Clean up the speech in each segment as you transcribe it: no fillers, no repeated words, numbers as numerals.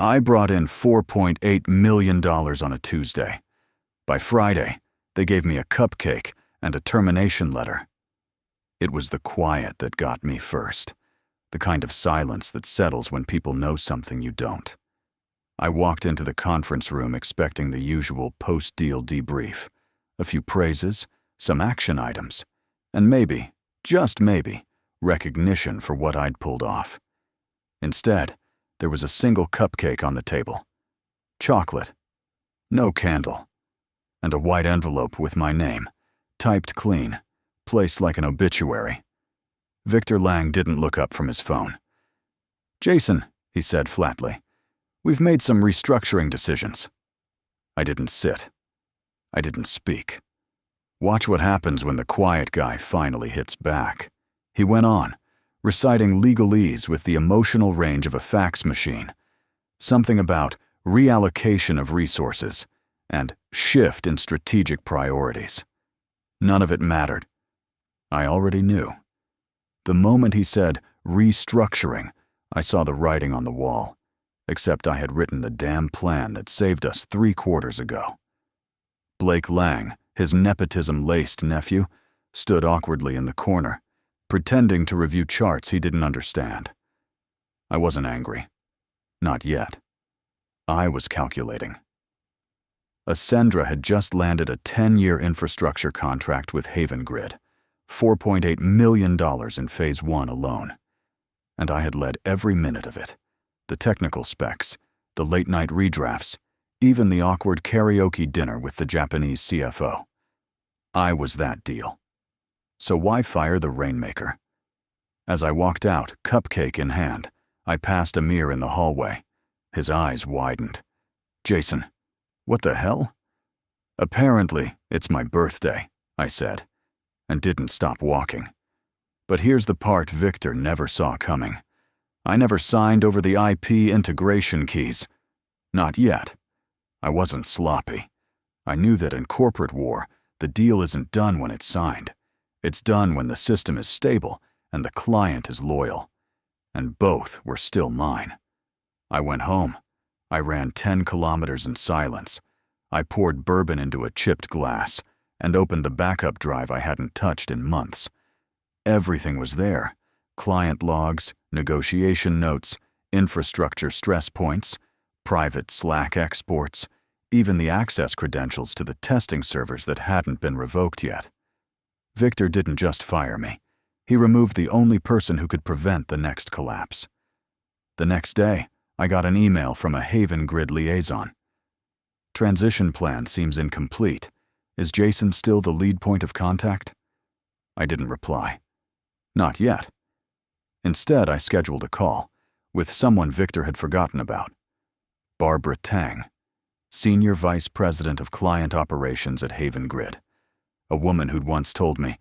I brought in $4.8 million on a Tuesday. By Friday, they gave me a cupcake and a termination letter. It was the quiet that got me first, the kind of silence that settles when people know something you don't. I walked into the conference room expecting the usual post-deal debrief, a few praises, some action items, and maybe, just maybe, recognition for what I'd pulled off. Instead, there was a single cupcake on the table. Chocolate. No candle. And a white envelope with my name, typed clean, placed like an obituary. Victor Lang didn't look up from his phone. "Jason," he said flatly, "we've made some restructuring decisions." I didn't sit. I didn't speak. Watch what happens when the quiet guy finally hits back. He went on, reciting legalese with the emotional range of a fax machine. Something about reallocation of resources and shift in strategic priorities. None of it mattered. I already knew. The moment he said restructuring, I saw the writing on the wall, except I had written the damn plan that saved us 3 quarters ago. Blake Lang, his nepotism-laced nephew, stood awkwardly in the corner, pretending to review charts he didn't understand. I wasn't angry. Not yet. I was calculating. Ascendra had just landed a 10-year infrastructure contract with Haven Grid, $4.8 million in Phase 1 alone. And I had led every minute of it. The technical specs, the late-night redrafts, even the awkward karaoke dinner with the Japanese CFO. I was that deal. So why fire the rainmaker? As I walked out, cupcake in hand, I passed Amir in the hallway. His eyes widened. "Jason, what the hell?" "Apparently, it's my birthday," I said, and didn't stop walking. But here's the part Victor never saw coming. I never signed over the IP integration keys. Not yet. I wasn't sloppy. I knew that in corporate war, the deal isn't done when it's signed. It's done when the system is stable and the client is loyal. And both were still mine. I went home. I ran 10 kilometers in silence. I poured bourbon into a chipped glass and opened the backup drive I hadn't touched in months. Everything was there. Client logs, negotiation notes, infrastructure stress points, private Slack exports, even the access credentials to the testing servers that hadn't been revoked yet. Victor didn't just fire me. He removed the only person who could prevent the next collapse. The next day, I got an email from a Haven Grid liaison. "Transition plan seems incomplete. Is Jason still the lead point of contact?" I didn't reply. Not yet. Instead, I scheduled a call with someone Victor had forgotten about. Barbara Tang, Senior Vice President of Client Operations at Haven Grid. A woman who'd once told me,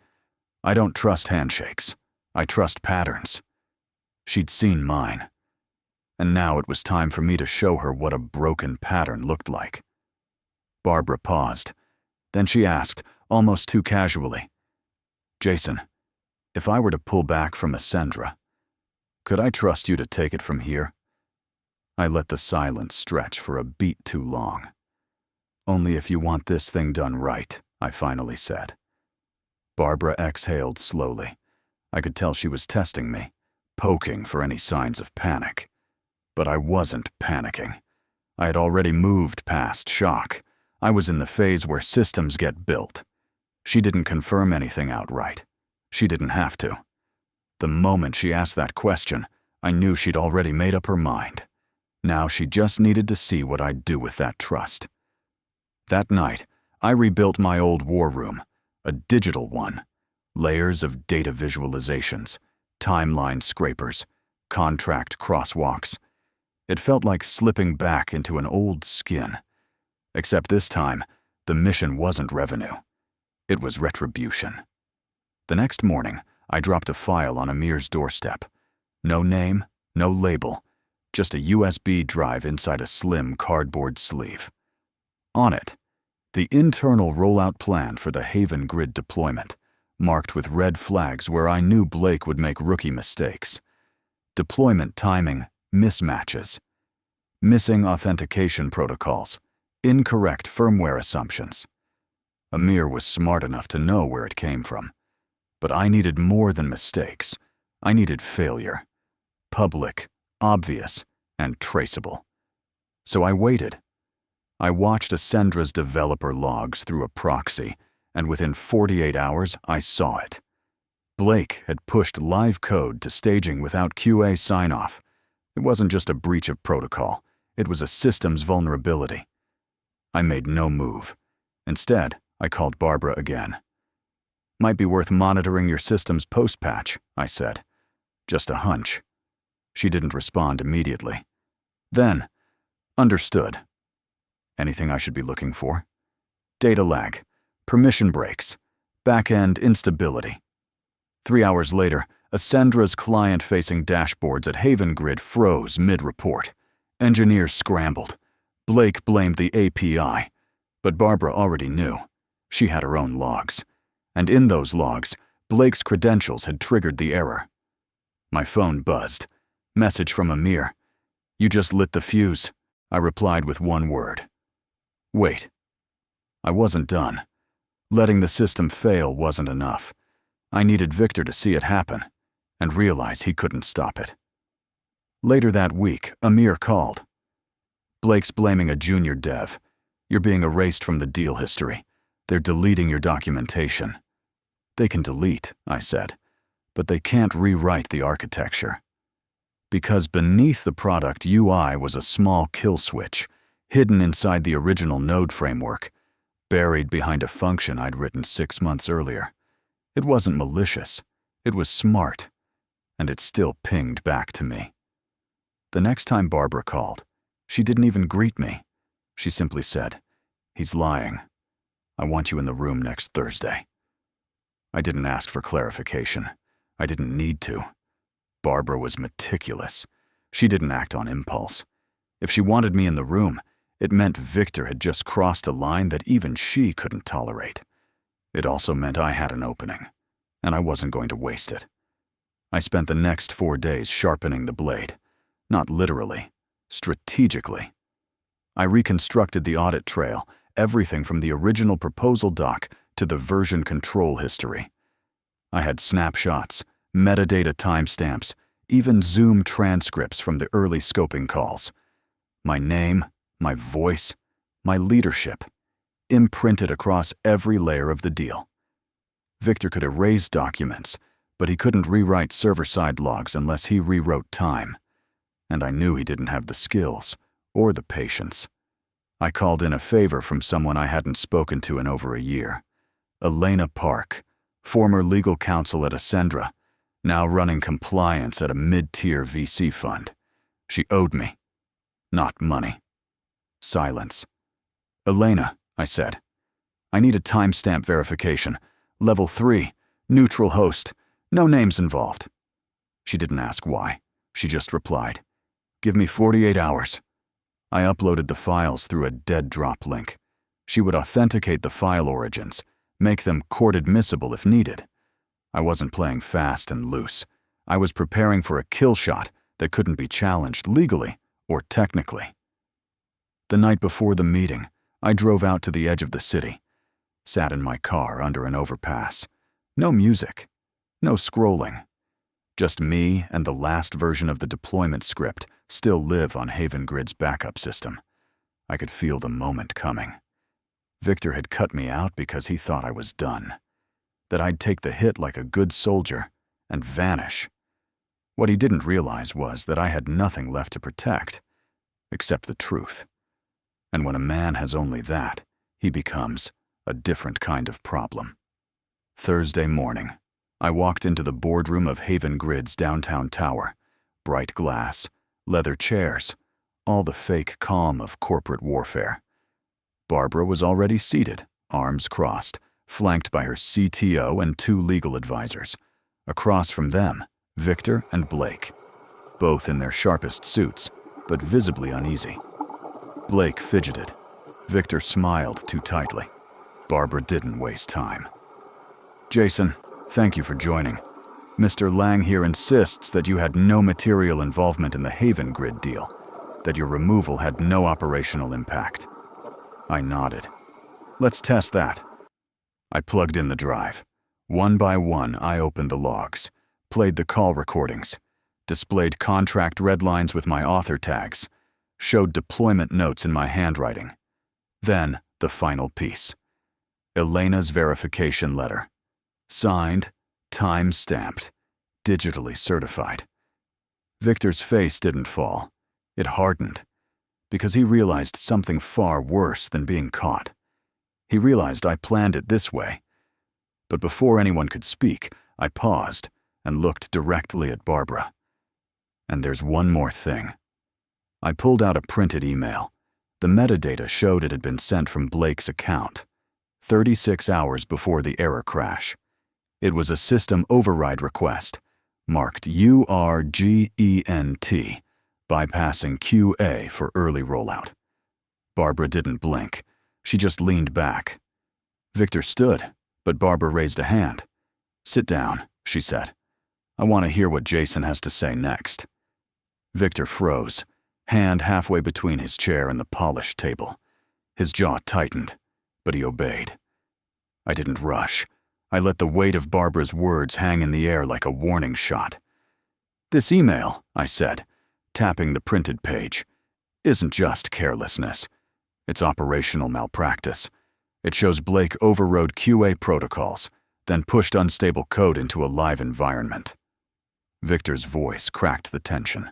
"I don't trust handshakes. I trust patterns." She'd seen mine. And now it was time for me to show her what a broken pattern looked like. Barbara paused. Then she asked, almost too casually, "Jason, if I were to pull back from Ascendra, could I trust you to take it from here?" I let the silence stretch for a beat too long. "Only if you want this thing done right," I finally said. Barbara exhaled slowly. I could tell she was testing me, poking for any signs of panic. But I wasn't panicking. I had already moved past shock. I was in the phase where systems get built. She didn't confirm anything outright. She didn't have to. The moment she asked that question, I knew she'd already made up her mind. Now she just needed to see what I'd do with that trust. That night, I rebuilt my old war room, a digital one. Layers of data visualizations, timeline scrapers, contract crosswalks. It felt like slipping back into an old skin. Except this time, the mission wasn't revenue. It was retribution. The next morning, I dropped a file on Amir's doorstep. No name, no label, just a USB drive inside a slim cardboard sleeve. On it, the internal rollout plan for the Haven Grid deployment, marked with red flags where I knew Blake would make rookie mistakes. Deployment timing mismatches. missing authentication protocols, incorrect firmware assumptions. Amir was smart enough to know where it came from. But I needed more than mistakes. I needed failure. Public, obvious, and traceable. So I waited. I watched Ascendra's developer logs through a proxy, and within 48 hours, I saw it. Blake had pushed live code to staging without QA sign-off. It wasn't just a breach of protocol. It was a systems vulnerability. I made no move. Instead, I called Barbara again. "Might be worth monitoring your systems post-patch," I said. Just a hunch. She didn't respond immediately. Then, "Understood. Anything I should be looking for?" "Data lag, permission breaks, back-end instability." 3 hours later, Ascendra's client-facing dashboards at Haven Grid froze mid-report. Engineers scrambled. Blake blamed the API, but Barbara already knew. She had her own logs. And in those logs, Blake's credentials had triggered the error. My phone buzzed. Message from Amir. "You just lit the fuse," I replied with one word. Wait. I wasn't done. Letting the system fail wasn't enough. I needed Victor to see it happen and realize he couldn't stop it. Later that week, Amir called. "Blake's blaming a junior dev. You're being erased from the deal history. They're deleting your documentation." "They can delete," I said, "but they can't rewrite the architecture." Because beneath the product UI was a small kill switch, hidden inside the original Node framework, buried behind a function I'd written 6 months earlier. It wasn't malicious. It was smart. And it still pinged back to me. The next time Barbara called, she didn't even greet me. She simply said, "He's lying. I want you in the room next Thursday." I didn't ask for clarification. I didn't need to. Barbara was meticulous. She didn't act on impulse. If she wanted me in the room, it meant Victor had just crossed a line that even she couldn't tolerate. It also meant I had an opening, and I wasn't going to waste it. I spent the next 4 days sharpening the blade. Not literally, strategically. I reconstructed the audit trail, everything from the original proposal doc to the version control history. I had snapshots, metadata timestamps, even Zoom transcripts from the early scoping calls. My name, my voice, my leadership, imprinted across every layer of the deal. Victor could erase documents, but he couldn't rewrite server-side logs unless he rewrote time. And I knew he didn't have the skills or the patience. I called in a favor from someone I hadn't spoken to in over a year. Elena Park, former legal counsel at Ascendra, now running compliance at a mid-tier VC fund. She owed me. Not money. Silence. "Elena," I said, "I need a timestamp verification. Level 3, neutral host, no names involved." She didn't ask why. She just replied, "Give me 48 hours. I uploaded the files through a dead drop link. She would authenticate the file origins, make them court admissible if needed. I wasn't playing fast and loose. I was preparing for a kill shot that couldn't be challenged legally or technically. The night before the meeting, I drove out to the edge of the city, sat in my car under an overpass. No music, no scrolling. Just me and the last version of the deployment script still live on Haven Grid's backup system. I could feel the moment coming. Victor had cut me out because he thought I was done, that I'd take the hit like a good soldier and vanish. What he didn't realize was that I had nothing left to protect, except the truth. And when a man has only that, he becomes a different kind of problem. Thursday morning, I walked into the boardroom of Haven Grid's downtown tower. Bright glass, leather chairs, all the fake calm of corporate warfare. Barbara was already seated, arms crossed, flanked by her CTO and 2 legal advisors. Across from them, Victor and Blake, both in their sharpest suits, but visibly uneasy. Blake fidgeted. Victor smiled too tightly. Barbara didn't waste time. "Jason, thank you for joining. Mr. Lang here insists that you had no material involvement in the Haven Grid deal. that your removal had no operational impact. I nodded. Let's test that. I plugged in the drive. One by one, I opened the logs, played the call recordings, displayed contract red lines with my author tags, showed deployment notes in my handwriting. Then, the final piece. Elena's verification letter. Signed, time-stamped, digitally certified. Victor's face didn't fall. It hardened, because he realized something far worse than being caught. He realized I planned it this way. But before anyone could speak, I paused and looked directly at Barbara. And there's one more thing. I pulled out a printed email. The metadata showed it had been sent from Blake's account, 36 hours before the error crash. It was a system override request, marked URGENT, bypassing QA for early rollout. Barbara didn't blink. She just leaned back. Victor stood, but Barbara raised a hand. "Sit down," she said. "I want to hear what Jason has to say next." Victor froze, hand halfway between his chair and the polished table. His jaw tightened, but he obeyed. I didn't rush. I let the weight of Barbara's words hang in the air like a warning shot. "This email," I said, tapping the printed page, "isn't just carelessness. It's operational malpractice. It shows Blake overrode QA protocols, then pushed unstable code into a live environment." Victor's voice cracked the tension.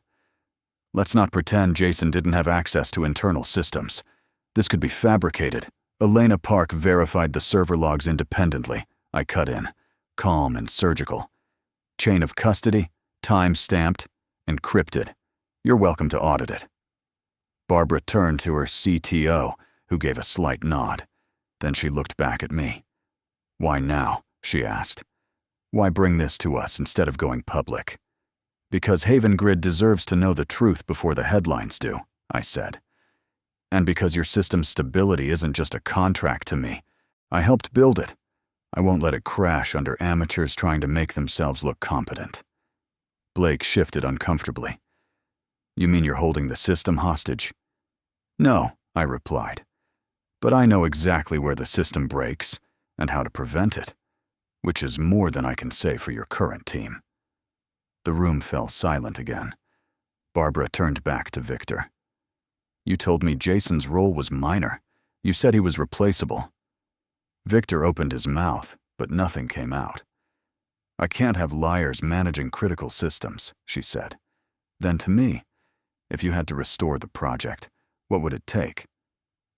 "Let's not pretend Jason didn't have access to internal systems. This could be fabricated. Elena Park verified the server logs independently," I cut in, calm and surgical. "Chain of custody, time-stamped, encrypted. You're welcome to audit it." Barbara turned to her CTO, who gave a slight nod. Then she looked back at me. "Why now?" she asked. "Why bring this to us instead of going public?" "Because Haven Grid deserves to know the truth before the headlines do," I said. "And because your system's stability isn't just a contract to me. I helped build it. I won't let it crash under amateurs trying to make themselves look competent." Blake shifted uncomfortably. "You mean you're holding the system hostage?" "No," I replied. "But I know exactly where the system breaks and how to prevent it, which is more than I can say for your current team." The room fell silent again. Barbara turned back to Victor. "You told me Jason's role was minor. You said he was replaceable." Victor opened his mouth, but nothing came out. "I can't have liars managing critical systems," she said. Then to me, "If you had to restore the project, what would it take?"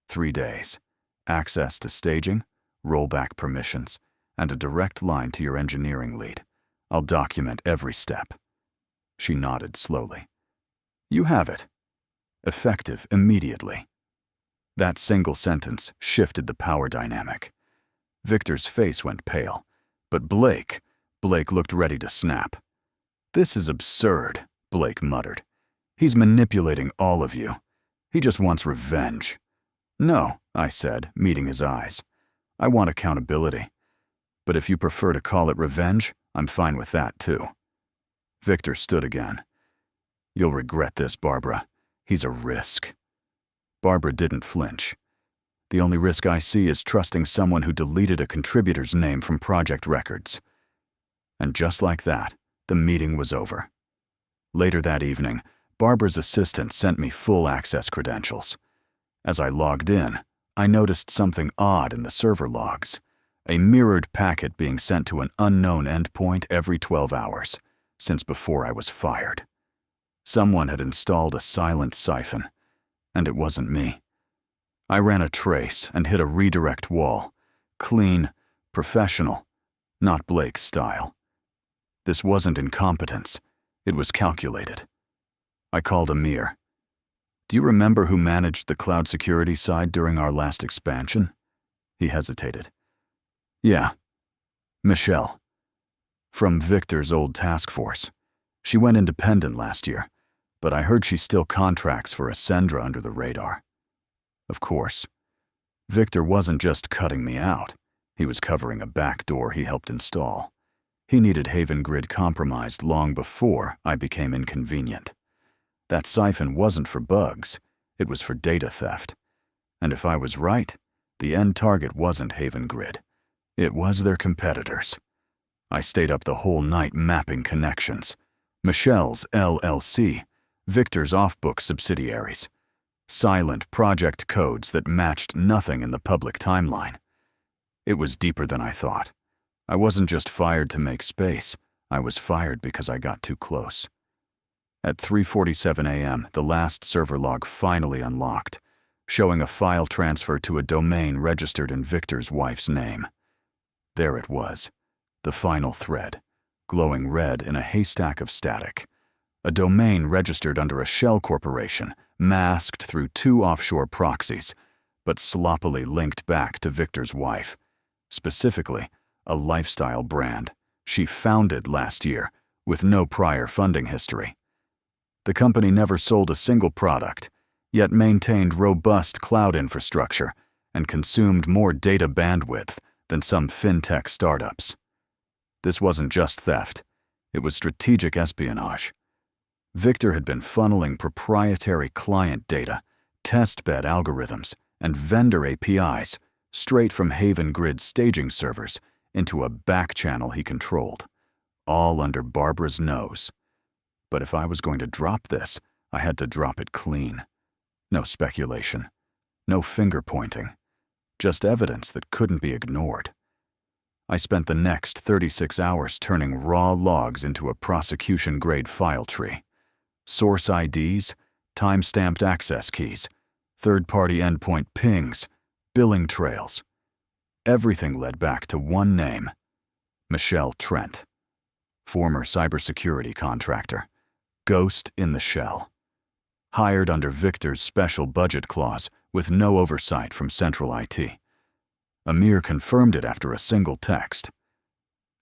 3 days. Access to staging, rollback permissions, and a direct line to your engineering lead. I'll document every step." She nodded slowly. "You have it. Effective immediately." That single sentence shifted the power dynamic. Victor's face went pale, but Blake looked ready to snap. "This is absurd," Blake muttered. "He's manipulating all of you. He just wants revenge." "No," I said, meeting his eyes. "I want accountability. But if you prefer to call it revenge, I'm fine with that too." Victor stood again. "You'll regret this, Barbara. He's a risk." Barbara didn't flinch. "The only risk I see is trusting someone who deleted a contributor's name from project records." And just like that, the meeting was over. Later that evening, Barbara's assistant sent me full access credentials. As I logged in, I noticed something odd in the server logs. A mirrored packet being sent to an unknown endpoint every 12 hours, since before I was fired. Someone had installed a silent siphon, and it wasn't me. I ran a trace and hit a redirect wall. Clean, professional, not Blake's style. This wasn't incompetence. It was calculated. I called Amir. "Do you remember who managed the cloud security side during our last expansion?" He hesitated. "Yeah, Michelle. From Victor's old task force. She went independent last year, but I heard she still contracts for Ascendra under the radar." Of course. Victor wasn't just cutting me out. He was covering a backdoor he helped install. He needed Haven Grid compromised long before I became inconvenient. That siphon wasn't for bugs, it was for data theft. And if I was right, the end target wasn't Haven Grid. It was their competitors. I stayed up the whole night mapping connections. Michelle's LLC, Victor's off-book subsidiaries. Silent project codes that matched nothing in the public timeline. It was deeper than I thought. I wasn't just fired to make space, I was fired because I got too close. At 3:47 a.m., the last server log finally unlocked, showing a file transfer to a domain registered in Victor's wife's name. There it was, the final thread, glowing red in a haystack of static. A domain registered under a shell corporation, masked through 2 offshore proxies, but sloppily linked back to Victor's wife. Specifically, a lifestyle brand she founded last year with no prior funding history. The company never sold a single product, yet maintained robust cloud infrastructure and consumed more data bandwidth than some fintech startups. This wasn't just theft, it was strategic espionage. Victor had been funneling proprietary client data, testbed algorithms, and vendor APIs straight from Haven Grid staging servers into a back channel he controlled, all under Barbara's nose. But if I was going to drop this, I had to drop it clean. No speculation, no finger-pointing, just evidence that couldn't be ignored. I spent the next 36 hours turning raw logs into a prosecution-grade file tree. Source IDs, time-stamped access keys, third-party endpoint pings, billing trails. Everything led back to one name, Michelle Trent, former cybersecurity contractor, ghost in the shell. Hired under Victor's special budget clause with no oversight from central IT. Amir confirmed it after a single text.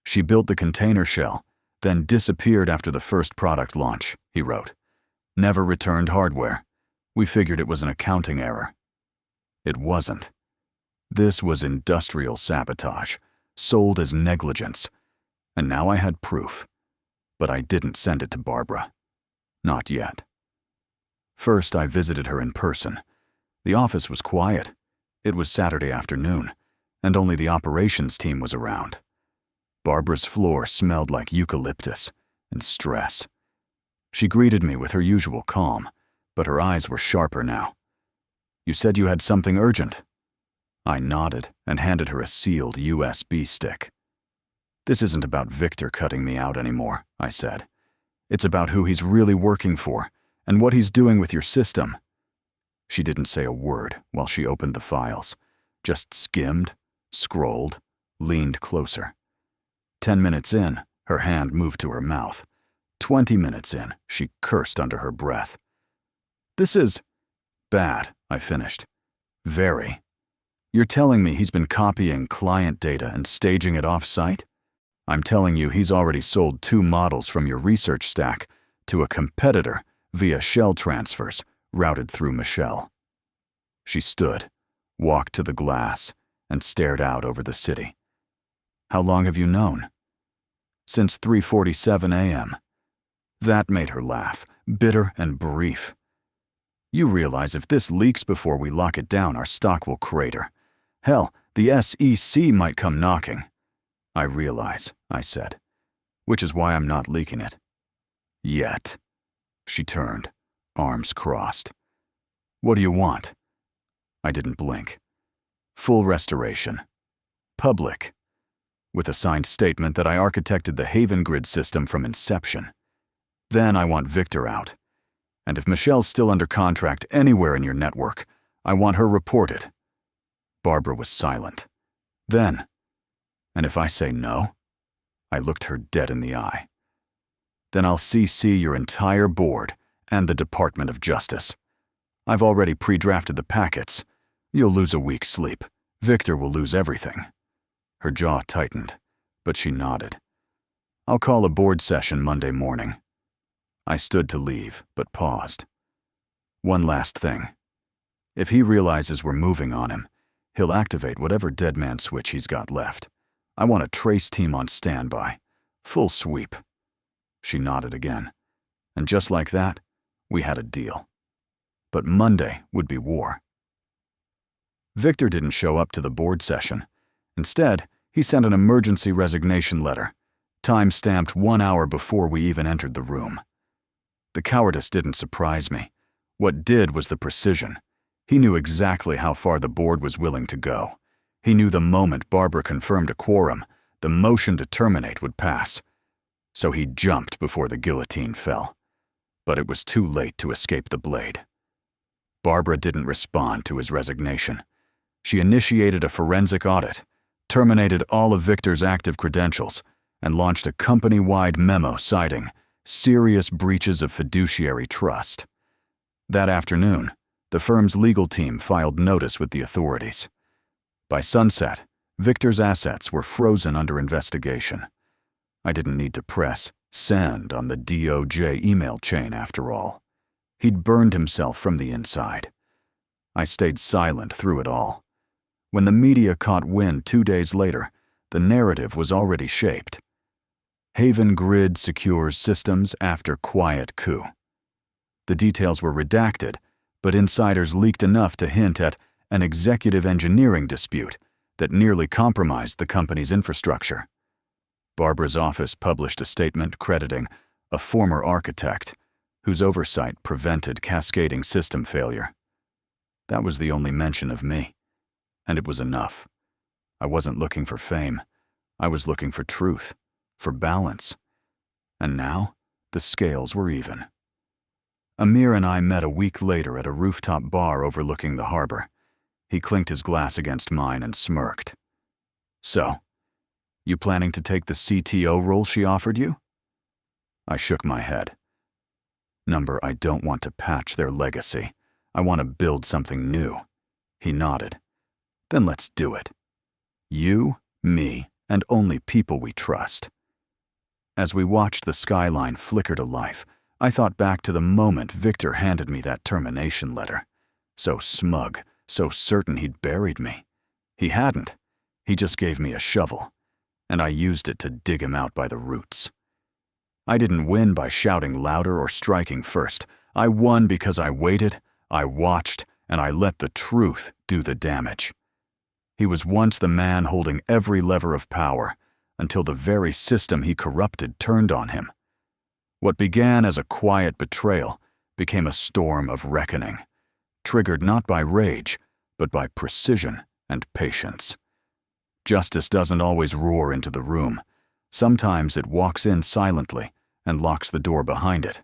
She built the container shell, then disappeared after the first product launch, he wrote. Never returned hardware. We figured it was an accounting error. It wasn't. This was industrial sabotage, sold as negligence. And now I had proof. But I didn't send it to Barbara. Not yet. First, I visited her in person. The office was quiet. It was Saturday afternoon, and only the operations team was around. Barbara's floor smelled like eucalyptus and stress. She greeted me with her usual calm, but her eyes were sharper now. You said you had something urgent. I nodded and handed her a sealed USB stick. This isn't about Victor cutting me out anymore, I said. It's about who he's really working for and what he's doing with your system. She didn't say a word while she opened the files, just skimmed, scrolled, leaned closer. 10 minutes in, her hand moved to her mouth. 20 minutes in, she cursed under her breath. This is bad, I finished. Very. You're telling me he's been copying client data and staging it off-site? I'm telling you he's already sold 2 models from your research stack to a competitor via shell transfers routed through Michelle. She stood, walked to the glass, and stared out over the city. How long have you known? Since 3:47 a.m. That made her laugh, bitter and brief. You realize if this leaks before we lock it down, our stock will crater. Hell, the SEC might come knocking. I realize, I said, which is why I'm not leaking it. Yet. She turned, arms crossed. What do you want? I didn't blink. Full restoration. Public. With a signed statement that I architected the Haven Grid system from inception. Then I want Victor out. And if Michelle's still under contract anywhere in your network, I want her reported. Barbara was silent. Then, and if I say no? I looked her dead in the eye. Then I'll CC your entire board and the Department of Justice. I've already pre-drafted the packets. You'll lose a week's sleep. Victor will lose everything. Her jaw tightened, but she nodded. I'll call a board session Monday morning. I stood to leave, but paused. One last thing. If he realizes we're moving on him, he'll activate whatever dead man switch he's got left. I want a trace team on standby. Full sweep. She nodded again. And just like that, We had a deal. But Monday would be war. Victor didn't show up to the board session. Instead, he sent an emergency resignation letter, time-stamped 1 hour before we even entered the room. The cowardice didn't surprise me. What did was the precision. He knew exactly how far the board was willing to go. He knew the moment Barbara confirmed a quorum, the motion to terminate would pass. So he jumped before the guillotine fell. But it was too late to escape the blade. Barbara didn't respond to his resignation. She initiated a forensic audit, terminated all of Victor's active credentials, and launched a company-wide memo citing serious breaches of fiduciary trust. That afternoon, the firm's legal team filed notice with the authorities. By sunset, Victor's assets were frozen under investigation. I didn't need to press send on the DOJ email chain after all. He'd burned himself from the inside. I stayed silent through it all. When the media caught wind 2 days later, the narrative was already shaped. Haven Grid secures systems after quiet coup. The details were redacted, but insiders leaked enough to hint at an executive engineering dispute that nearly compromised the company's infrastructure. Barbara's office published a statement crediting a former architect whose oversight prevented cascading system failure. That was the only mention of me, and it was enough. I wasn't looking for fame. I was looking for truth, for balance. And now, the scales were even. Amir and I met a week later at a rooftop bar overlooking the harbor. He clinked his glass against mine and smirked. "So, you planning to take the CTO role she offered you?" I shook my head. "Number, I don't want to patch their legacy. I want to build something new." He nodded. "Then let's do it. You, me, and only people we trust." As we watched the skyline flicker to life, I thought back to the moment Victor handed me that termination letter. So smug, so certain he'd buried me. He hadn't. He just gave me a shovel, and I used it to dig him out by the roots. I didn't win by shouting louder or striking first. I won because I waited, I watched, and I let the truth do the damage. He was once the man holding every lever of power, until the very system he corrupted turned on him. What began as a quiet betrayal became a storm of reckoning, triggered not by rage, but by precision and patience. Justice doesn't always roar into the room. Sometimes it walks in silently and locks the door behind it.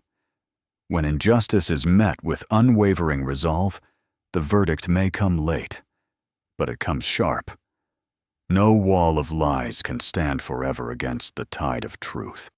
When injustice is met with unwavering resolve, the verdict may come late, but it comes sharp. No wall of lies can stand forever against the tide of truth.